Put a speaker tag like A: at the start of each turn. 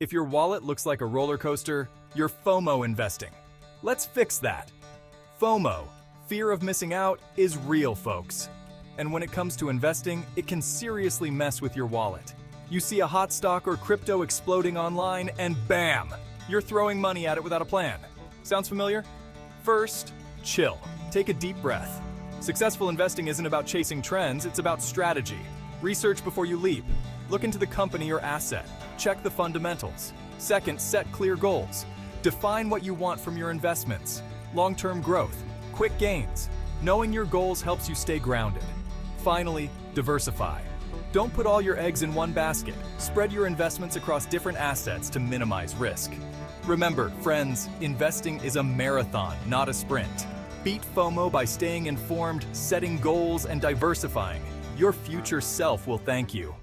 A: If your wallet looks like a roller coaster, you're FOMO investing. Let's fix that. FOMO, fear of missing out, is real, folks. And when it comes to investing, it can seriously mess with your wallet. You see a hot stock or crypto exploding online, and bam! You're throwing money at it without a plan. Sounds familiar? First, chill. Take a deep breath. Successful investing isn't about chasing trends, it's about strategy. Research before you leap. Look into the company or asset. Check the fundamentals. Second, set clear goals. Define what you want from your investments. Long-term growth, quick gains. Knowing your goals helps you stay grounded. Finally, diversify. Don't put all your eggs in one basket. Spread your investments across different assets to minimize risk. Remember, friends, investing is a marathon, not a sprint. Beat FOMO by staying informed, setting goals, and diversifying. Your future self will thank you.